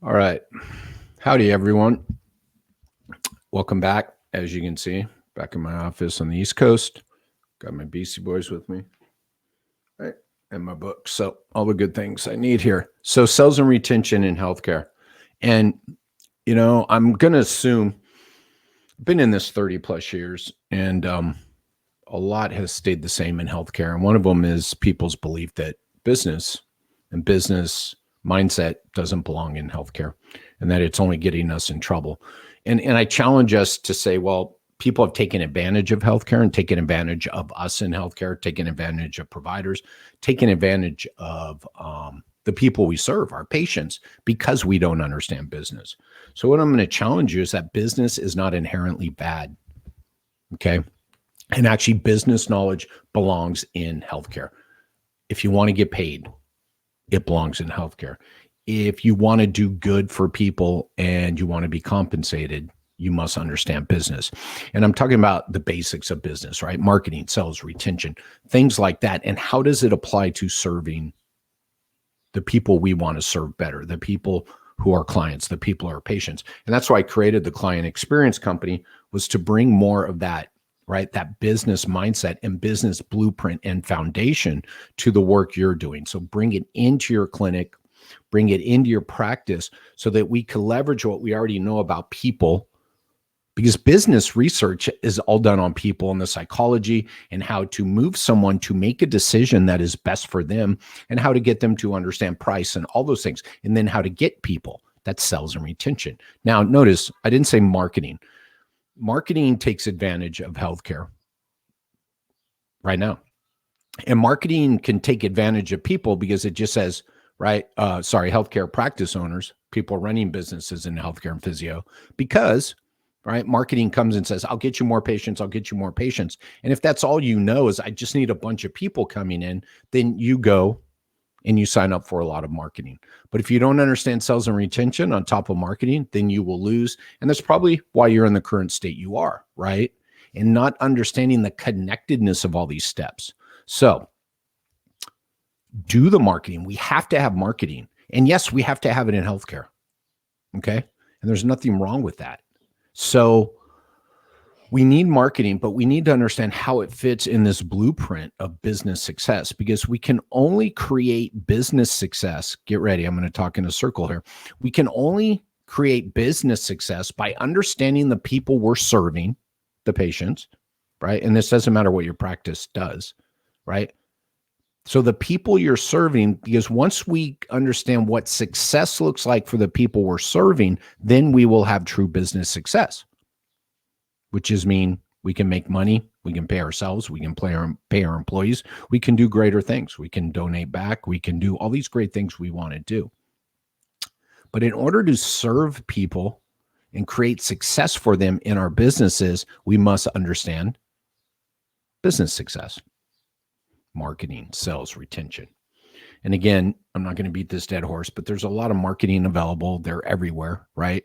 All right. Howdy, everyone. Welcome back. As you can see, back in my office on the East Coast. Got my BC Boys with me, right? And my book. So, all the good things I need here. So, sales and retention in healthcare. And, I'm going to assume I've been in this 30 plus years, and a lot has stayed the same in healthcare. And one of them is people's belief that business and business mindset doesn't belong in healthcare and that it's only getting us in trouble. And I challenge us to say, well, people have taken advantage of healthcare and taken advantage of us in healthcare, taken advantage of providers, taken advantage of the people we serve, our patients, because we don't understand business. So what I'm going to challenge you is that business is not inherently bad. Okay. And actually, business knowledge belongs in healthcare. If you want to get paid, it belongs in healthcare. If you want to do good for people and you want to be compensated, you must understand business. And I'm talking about the basics of business, right? Marketing, sales, retention, things like that. And how does it apply to serving the people we want to serve better, the people who are clients, the people who are patients? And that's why I created the client experience company, was to bring more of that, right? That business mindset and business blueprint and foundation to the work you're doing. So bring it into your clinic, bring it into your practice so that we can leverage what we already know about people, because business research is all done on people and the psychology and how to move someone to make a decision that is best for them and how to get them to understand price and all those things. And then how to get people. That's sales and retention. Now, notice I didn't say marketing. Marketing takes advantage of healthcare right now. And marketing can take advantage of people because it just says, right, healthcare practice owners, people running businesses in healthcare and physio, because, right, marketing comes and says, I'll get you more patients, I'll get you more patients. And if that's all you know is I just need a bunch of people coming in, then you go and you sign up for a lot of marketing. But if you don't understand sales and retention on top of marketing, then you will lose. And that's probably why you're in the current state you are, right? And not understanding the connectedness of all these steps. So do the marketing. We have to have marketing. And yes, we have to have it in healthcare. Okay. And there's nothing wrong with that. So we need marketing, but we need to understand how it fits in this blueprint of business success, because we can only create business success. Get ready. I'm going to talk in a circle here. We can only create business success by understanding the people we're serving, the patients, right? And this doesn't matter what your practice does, right? So the people you're serving, because once we understand what success looks like for the people we're serving, then we will have true business success, which is mean we can make money, we can pay ourselves, we can pay our employees, we can do greater things, we can donate back, we can do all these great things we want to do. But in order to serve people and create success for them in our businesses, we must understand business success, marketing, sales, retention. And again, I'm not going to beat this dead horse, but there's a lot of marketing available. They're everywhere, right?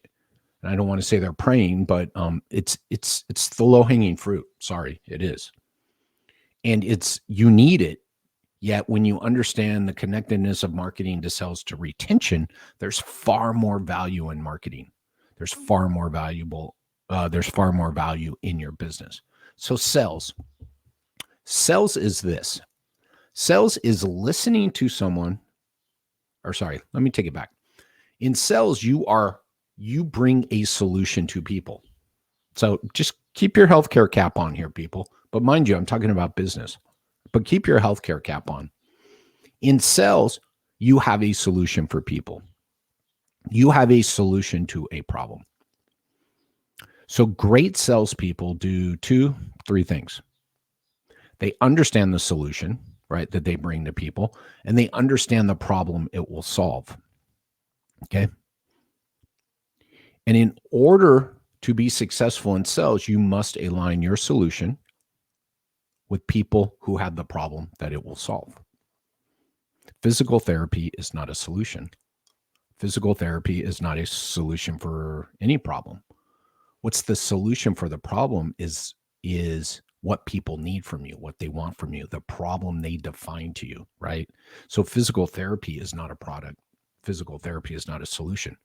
And I don't want to say they're praying, but it's the low hanging fruit. Sorry, it is. And you need it. Yet when you understand the connectedness of marketing to sales to retention, there's far more value in marketing. There's far more value in your business. So sales is this. Sales is listening to someone, or sorry, let me take it back. In sales, you bring a solution to people. So just keep your healthcare cap on here, people. But mind you, I'm talking about business. But keep your healthcare cap on. In sales, you have a solution for people. You have a solution to a problem. So great salespeople do 3 things. They understand the solution, right, that they bring to people, and they understand the problem it will solve. Okay. And in order to be successful in sales, you must align your solution with people who have the problem that it will solve. Physical therapy is not a solution. Physical therapy is not a solution for any problem. What's the solution for the problem is what people need from you, what they want from you, the problem they define to you, right? So physical therapy is not a product. Physical therapy is not a solution.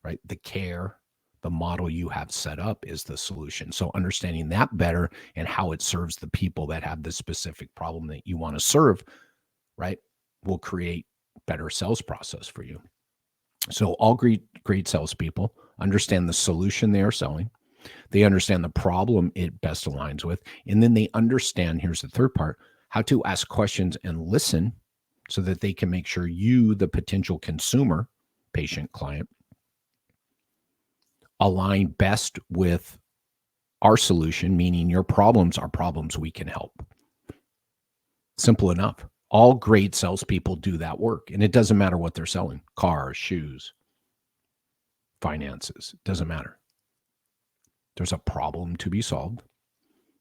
right? The care, the model you have set up is the solution. So understanding that better and how it serves the people that have the specific problem that you want to serve, right, will create better sales process for you. So all great salespeople understand the solution they are selling. They understand the problem it best aligns with. And then they understand, here's the third part, how to ask questions and listen so that they can make sure you, the potential consumer, patient, client, align best with our solution, meaning your problems are problems we can help. Simple enough. All great salespeople do that work. And it doesn't matter what they're selling, cars, shoes, finances, it doesn't matter. There's a problem to be solved.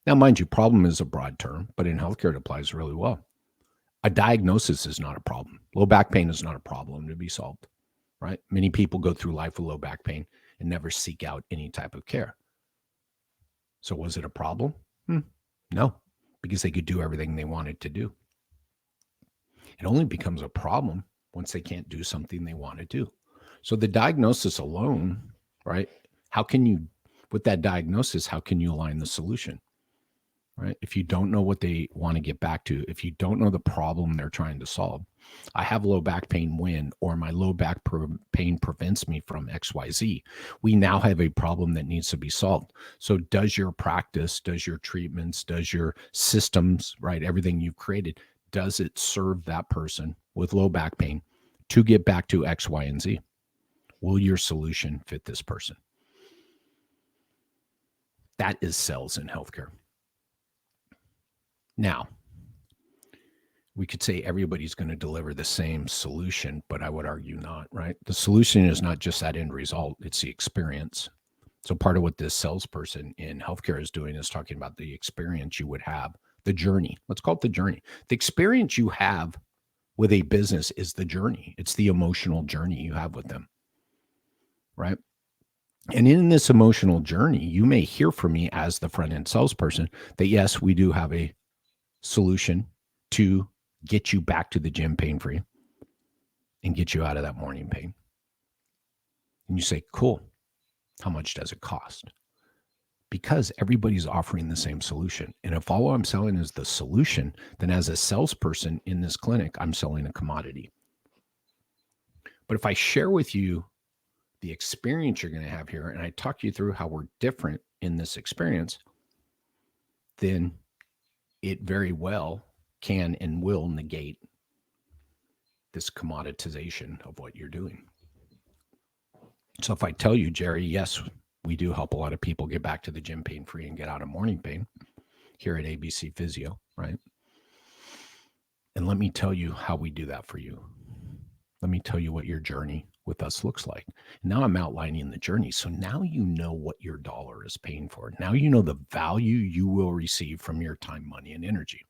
Now, mind you, problem is a broad term, but in healthcare, it applies really well. A diagnosis is not a problem. Low back pain is not a problem to be solved, right? Many people go through life with low back pain and never seek out any type of care. So was it a problem? No, because they could do everything they wanted to do. It only becomes a problem once they can't do something they want to do. So the diagnosis alone, right? How can you, with that diagnosis, how can you align the solution? Right? If you don't know what they want to get back to, if you don't know the problem they're trying to solve, I have low back pain when, or my low back pain prevents me from XYZ. We now have a problem that needs to be solved. So does your practice, does your treatments, does your systems, right? Everything you've created, does it serve that person with low back pain to get back to X, Y, and Z? Will your solution fit this person? That is sales in healthcare. Now, we could say everybody's going to deliver the same solution, but I would argue not, right? The solution is not just that end result, it's the experience. So part of what this salesperson in healthcare is doing is talking about the experience you would have, the journey. Let's call it the journey. The experience you have with a business is the journey. It's the emotional journey you have with them, right? And in this emotional journey, you may hear from me as the front end salesperson that yes, we do have a solution to get you back to the gym pain free and get you out of that morning pain. And you say, cool. How much does it cost? Because everybody's offering the same solution. And if all I'm selling is the solution, then as a salesperson in this clinic, I'm selling a commodity. But if I share with you the experience you're going to have here, and I talk you through how we're different in this experience, then it very well can and will negate this commoditization of what you're doing. So if I tell you, Jerry, yes, we do help a lot of people get back to the gym pain free and get out of morning pain here at ABC Physio, right? And let me tell you how we do that for you. Let me tell you what your journey with us looks like. Now I'm outlining the journey. So now you know what your dollar is paying for. Now you know the value you will receive from your time, money, and energy.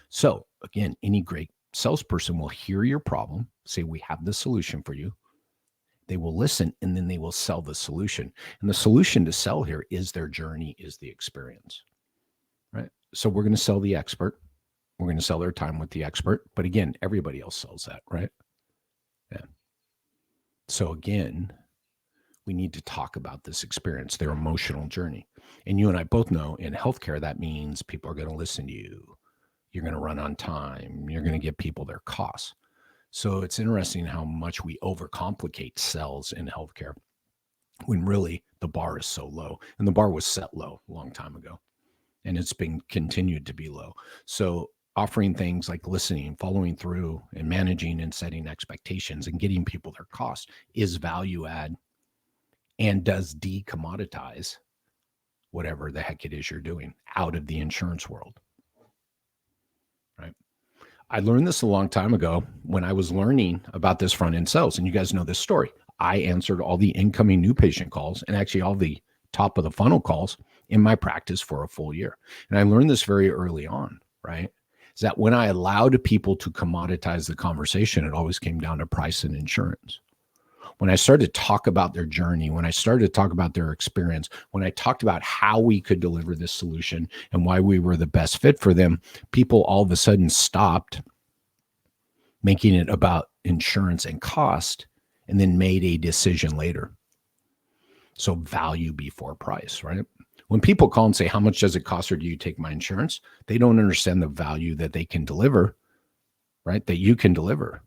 So again, any great salesperson will hear your problem, say, we have the solution for you. They will listen, and then they will sell the solution. And the solution to sell here is their journey, is the experience, right? So we're going to sell the expert. We're going to sell their time with the expert. But again, everybody else sells that, right? Yeah. So again, we need to talk about this experience, their emotional journey. And you and I both know in healthcare, that means people are going to listen to you. You're going to run on time. You're going to give people their costs. So it's interesting how much we overcomplicate sales in healthcare when really the bar is so low. And the bar was set low a long time ago, and it's been continued to be low. So offering things like listening, following through, and managing and setting expectations and getting people their cost is value add and does decommoditize whatever the heck it is you're doing out of the insurance world, right? I learned this a long time ago when I was learning about this front end sales. And you guys know this story. I answered all the incoming new patient calls and actually all the top of the funnel calls in my practice for a full year. And I learned this very early on, right? Is that when I allowed people to commoditize the conversation, it always came down to price and insurance. When I started to talk about their journey, when I started to talk about their experience, when I talked about how we could deliver this solution and why we were the best fit for them, people all of a sudden stopped making it about insurance and cost and then made a decision later. So value before price, right? When people call and say, how much does it cost, or do you take my insurance? They don't understand the value that they can deliver, right? That you can deliver.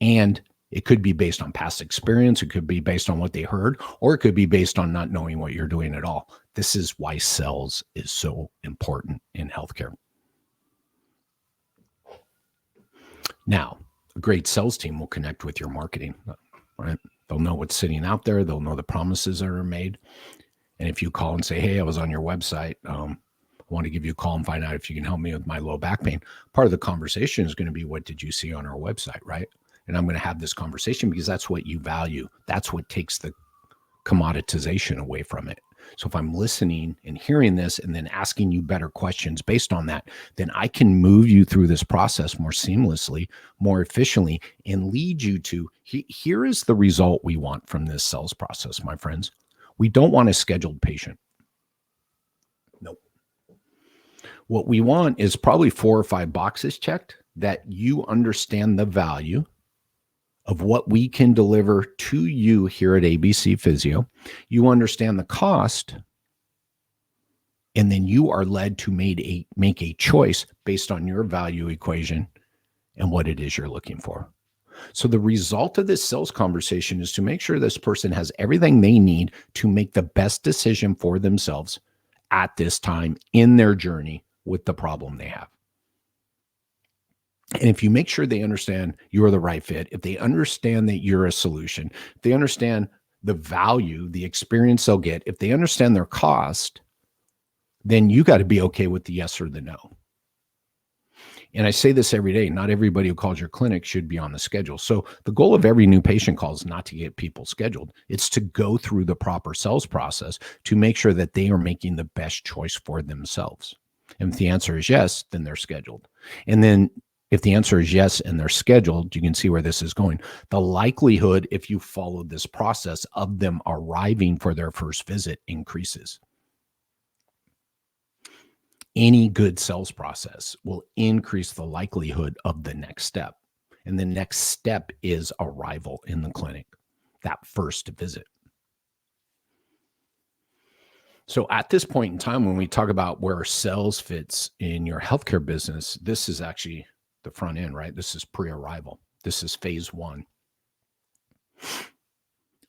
And it could be based on past experience. It could be based on what they heard, or it could be based on not knowing what you're doing at all. This is why sales is so important in healthcare. Now, a great sales team will connect with your marketing, right? They'll know what's sitting out there. They'll know the promises that are made. And if you call and say, hey, I was on your website, I want to give you a call and find out if you can help me with my low back pain. Part of the conversation is going to be, what did you see on our website, right? And I'm going to have this conversation because that's what you value. That's what takes the commoditization away from it. So if I'm listening and hearing this and then asking you better questions based on that, then I can move you through this process more seamlessly, more efficiently, and lead you to, here is the result we want from this sales process, my friends. We don't want a scheduled patient. Nope. What we want is probably 4 or 5 boxes checked, that you understand the value of what we can deliver to you here at ABC Physio. You understand the cost, and then you are led to make a choice based on your value equation and what it is you're looking for. So the result of this sales conversation is to make sure this person has everything they need to make the best decision for themselves at this time in their journey with the problem they have. And if you make sure they understand you're the right fit, if they understand that you're a solution, if they understand the value, the experience they'll get, if they understand their cost, then you got to be okay with the yes or the no. And I say this every day, not everybody who calls your clinic should be on the schedule. So the goal of every new patient call is not to get people scheduled. It's to go through the proper sales process to make sure that they are making the best choice for themselves. And if the answer is yes, then they're scheduled. And then if the answer is yes and they're scheduled, you can see where this is going. The likelihood, if you follow this process, of them arriving for their first visit increases. Any good sales process will increase the likelihood of the next step. And the next step is arrival in the clinic, that first visit. So at this point in time, when we talk about where sales fits in your healthcare business, this is actually the front end, right? This is pre-arrival. This is phase 1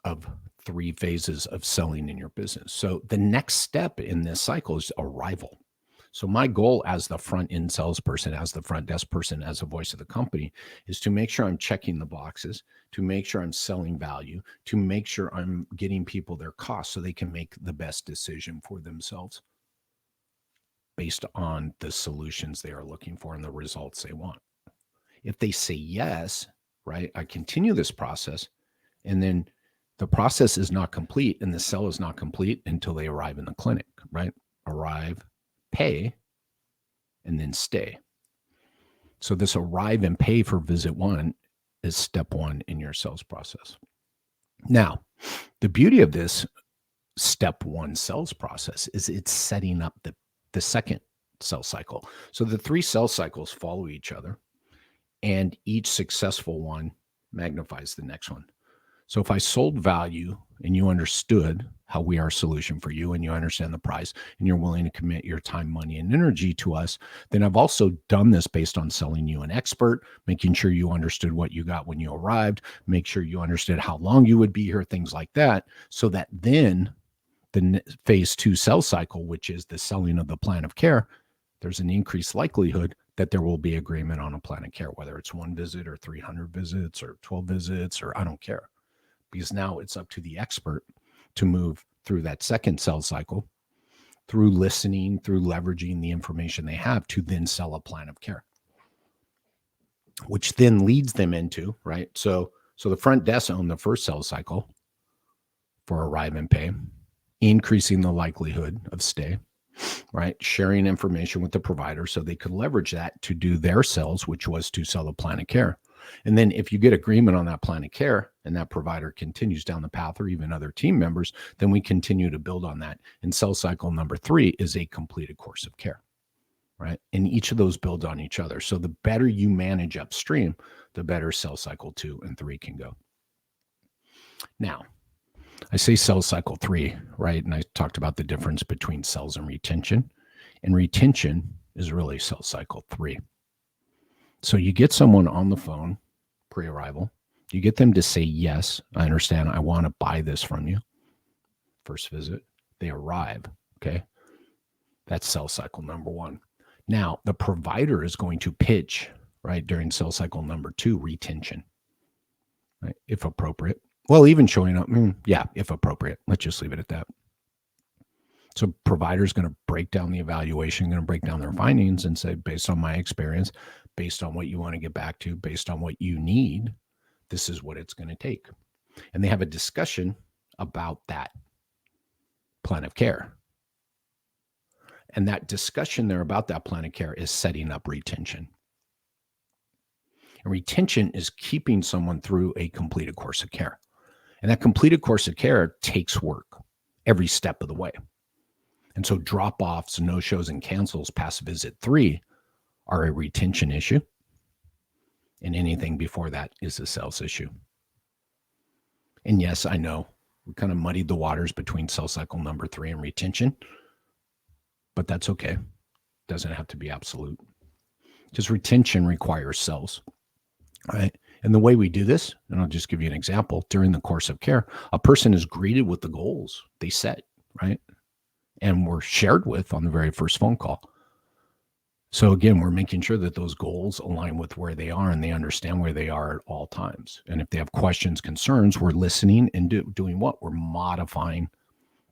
of 3 phases of selling in your business. So the next step in this cycle is arrival. So my goal as the front end salesperson, as the front desk person, as a voice of the company, is to make sure I'm checking the boxes, to make sure I'm selling value, to make sure I'm getting people their costs so they can make the best decision for themselves based on the solutions they are looking for and the results they want. If they say yes, right, I continue this process, and then the process is not complete and the sell is not complete until they arrive in the clinic, right? Arrive, pay, and then stay. So this arrive and pay for visit 1 is step 1 in your sales process. Now, the beauty of this step 1 sales process is it's setting up the second sales cycle. So the 3 sales cycles follow each other, and each successful one magnifies the next one. So if I sold value and you understood how we are a solution for you, and you understand the price, and you're willing to commit your time, money, and energy to us, then I've also done this based on selling you an expert, making sure you understood what you got when you arrived, make sure you understood how long you would be here, things like that, so that then the phase 2 sales cycle, which is the selling of the plan of care, there's an increased likelihood that there will be agreement on a plan of care, whether it's 1 visit or 300 visits or 12 visits, or I don't care. Because now it's up to the expert to move through that second sales cycle, through listening, through leveraging the information they have to then sell a plan of care, which then leads them into, right? So the front desk own the first sales cycle for arrive and pay, increasing the likelihood of stay, right? Sharing information with the provider so they could leverage that to do their sales, which was to sell a plan of care. And then if you get agreement on that plan of care and that provider continues down the path, or even other team members, then we continue to build on that. And sales cycle number 3 is a completed course of care, right? And each of those build on each other. So the better you manage upstream, the better sales cycle 2 and 3 can go. Now, I say sales cycle 3, right? And I talked about the difference between sales and retention. And retention is really sales cycle 3. So you get someone on the phone pre-arrival. You get them to say, yes, I understand. I want to buy this from you. First visit. They arrive. Okay. That's sales cycle number 1. Now, the provider is going to pitch, right, during sales cycle number 2, retention, right, if appropriate. Well, even showing up, yeah, if appropriate. Let's just leave it at that. So provider's going to break down the evaluation, going to break down their findings and say, based on my experience, based on what you want to get back to, based on what you need, this is what it's going to take. And they have a discussion about that plan of care. And that discussion there about that plan of care is setting up retention. And retention is keeping someone through a completed course of care. And that completed course of care takes work every step of the way. And so drop-offs, no-shows, and cancels past visit 3 are a retention issue. And anything before that is a sales issue. And yes, I know we kind of muddied the waters between sales cycle number 3 and retention, but that's okay. Doesn't have to be absolute. Because retention requires sales, right? And the way we do this, and I'll just give you an example, during the course of care, a person is greeted with the goals they set, right? And were shared with on the very first phone call. So again, we're making sure that those goals align with where they are and they understand where they are at all times. And if they have questions, concerns, we're listening and doing what? We're modifying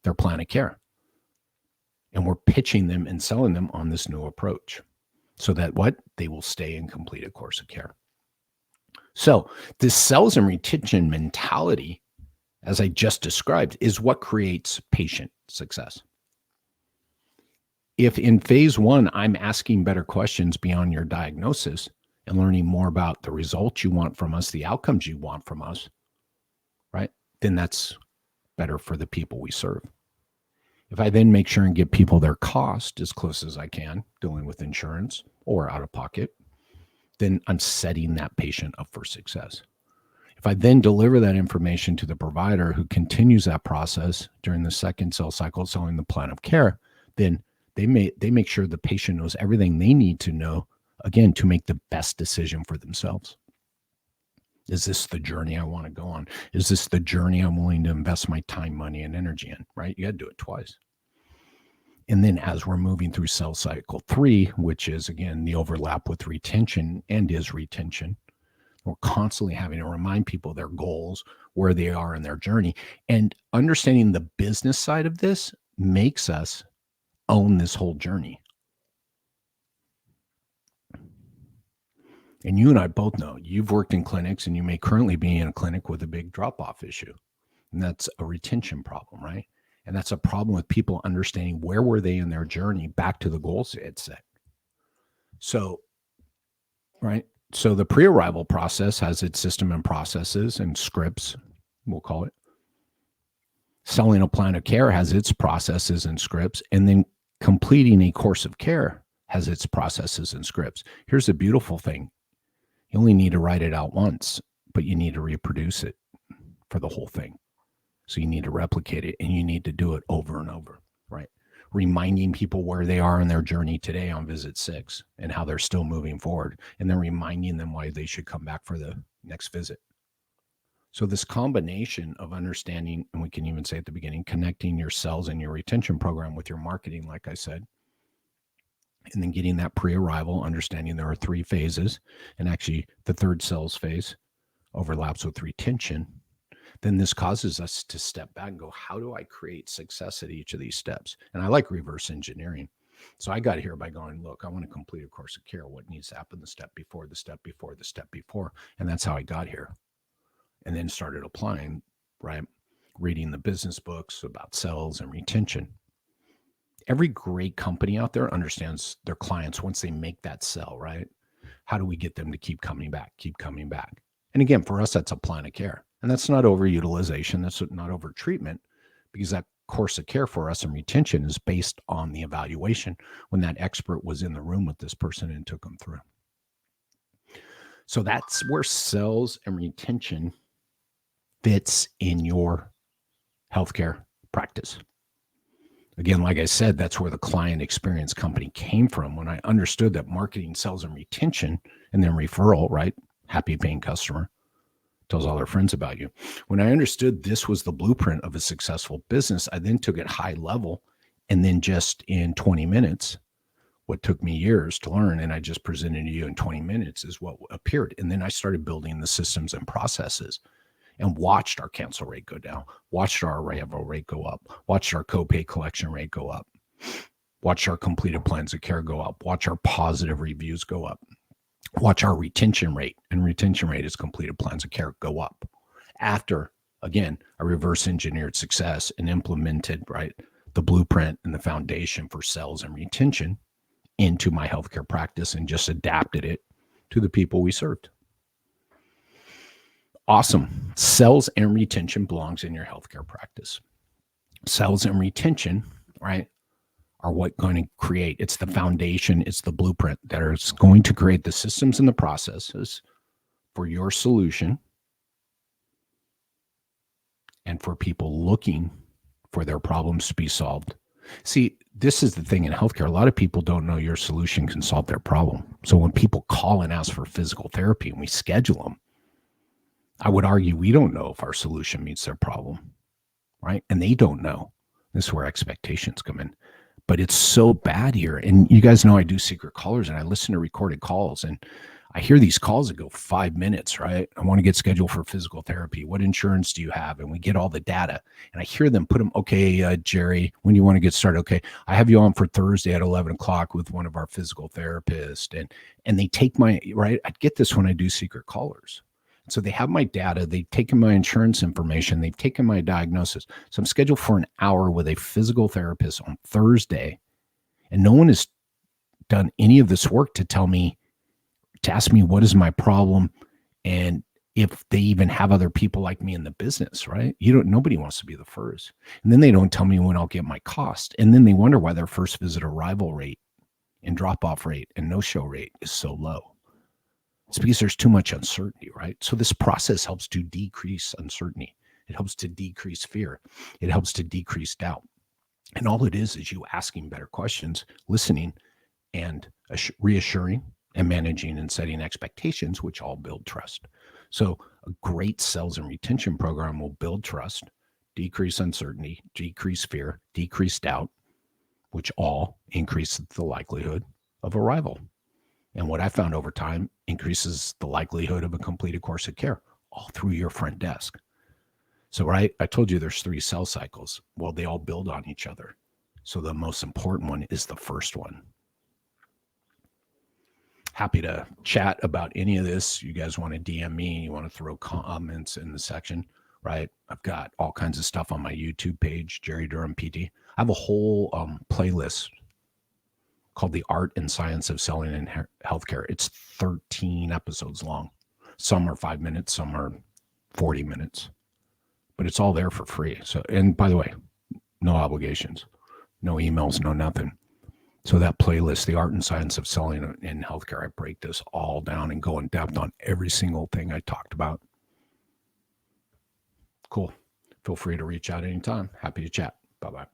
their plan of care. And we're pitching them and selling them on this new approach so that what? They will stay and complete a course of care. So this sales and retention mentality, as I just described, is what creates patient success. If in phase 1, I'm asking better questions beyond your diagnosis and learning more about the results you want from us, the outcomes you want from us, right? Then that's better for the people we serve. If I then make sure and give people their cost as close as I can, dealing with insurance or out of pocket, then I'm setting that patient up for success. If I then deliver that information to the provider who continues that process during the second sales cycle, selling the plan of care, then they make sure the patient knows everything they need to know, again, to make the best decision for themselves. Is this the journey I want to go on? Is this the journey I'm willing to invest my time, money, and energy in, right? You got to do it twice. And then as we're moving through sales cycle 3, which is, again, the overlap with retention and is retention, we're constantly having to remind people their goals, where they are in their journey. And understanding the business side of this makes us own this whole journey. And you and I both know you've worked in clinics and you may currently be in a clinic with a big drop-off issue. And that's a retention problem, right? And that's a problem with people understanding where were they in their journey back to the goals they had set. So, right? So the pre-arrival process has its system and processes and scripts, we'll call it. Selling a plan of care has its processes and scripts. And then completing a course of care has its processes and scripts. Here's the beautiful thing. You only need to write it out once, but you need to reproduce it for the whole thing. So you need to replicate it and you need to do it over and over, right? Reminding people where they are in their journey today on visit 6 and how they're still moving forward. And then reminding them why they should come back for the next visit. So this combination of understanding, and we can even say at the beginning, connecting your sales and your retention program with your marketing, like I said, and then getting that pre-arrival, understanding there are 3 phases, and actually the third sales phase overlaps with retention, then this causes us to step back and go, how do I create success at each of these steps? And I like reverse engineering. So I got here by going, look, I want to complete a course of care. What needs to happen the step before, the step before, the step before? And that's how I got here. And then started applying, right? Reading the business books about sales and retention. Every great company out there understands their clients once they make that sell, right? How do we get them to keep coming back, keep coming back? And again, for us, that's a plan of care. And that's not overutilization. That's not over treatment, because that course of care for us and retention is based on the evaluation when that expert was in the room with this person and took them through. So that's where sales and retention fits in your healthcare practice. Again, like I said, that's where the client experience company came from. When I understood that marketing, sales, and retention, and then referral, right? Happy paying customer tells all their friends about you. When I understood this was the blueprint of a successful business, I then took it high level, and then just in 20 minutes, what took me years to learn, and I just presented to you in 20 minutes is what appeared. And then I started building the systems and processes and watched our cancel rate go down, watched our arrival rate go up, watched our copay collection rate go up, watched our completed plans of care go up, watch our positive reviews go up, watch our retention rate, and retention rate is completed plans of care go up. After, again, I reverse engineered success and implemented, right, the blueprint and the foundation for sales and retention into my healthcare practice and just adapted it to the people we served. Awesome. Sales and retention belongs in your healthcare practice. Sales and retention, right, are what going to create. It's the foundation. It's the blueprint that is going to create the systems and the processes for your solution and for people looking for their problems to be solved. See, this is the thing in healthcare. A lot of people don't know your solution can solve their problem. So when people call and ask for physical therapy and we schedule them, I would argue we don't know if our solution meets their problem, right? And they don't know. This is where expectations come in. But it's so bad here. And you guys know I do secret callers and I listen to recorded calls and I hear these calls that go 5 minutes, right? I want to get scheduled for physical therapy. What insurance do you have? And we get all the data. And I hear them put them, okay, Jerry, when do you want to get started? Okay, I have you on for Thursday at 11 o'clock with one of our physical therapists. And they take my, right? I get this when I do secret callers. So they have my data. They've taken my insurance information. They've taken my diagnosis. So I'm scheduled for an hour with a physical therapist on Thursday. And no one has done any of this work to tell me, to ask me what is my problem and if they even have other people like me in the business, right? Nobody wants to be the first. And then they don't tell me when I'll get my cost. And then they wonder why their first visit arrival rate and drop-off rate and no-show rate is so low. It's because there's too much uncertainty, right? So this process helps to decrease uncertainty. It helps to decrease fear. It helps to decrease doubt. And all it is you asking better questions, listening, and reassuring, and managing and setting expectations, which all build trust. So a great sales and retention program will build trust, decrease uncertainty, decrease fear, decrease doubt, which all increase the likelihood of arrival. And what I found over time increases the likelihood of a completed course of care, all through your front desk. So, right, I told you there's 3 sales cycles. Well, they all build on each other. So the most important one is the first one. Happy to chat about any of this. You guys want to DM me, you want to throw comments in the section, right? I've got all kinds of stuff on my YouTube page, Jerry Durham PT. I have a whole playlist called The Art and Science of Selling in Healthcare. It's 13 episodes long. Some are 5 minutes, some are 40 minutes, but it's all there for free. So, and by the way, no obligations, no emails, no nothing. So that playlist, The Art and Science of Selling in Healthcare, I break this all down and go in depth on every single thing I talked about. Cool. Feel free to reach out anytime. Happy to chat. Bye-bye.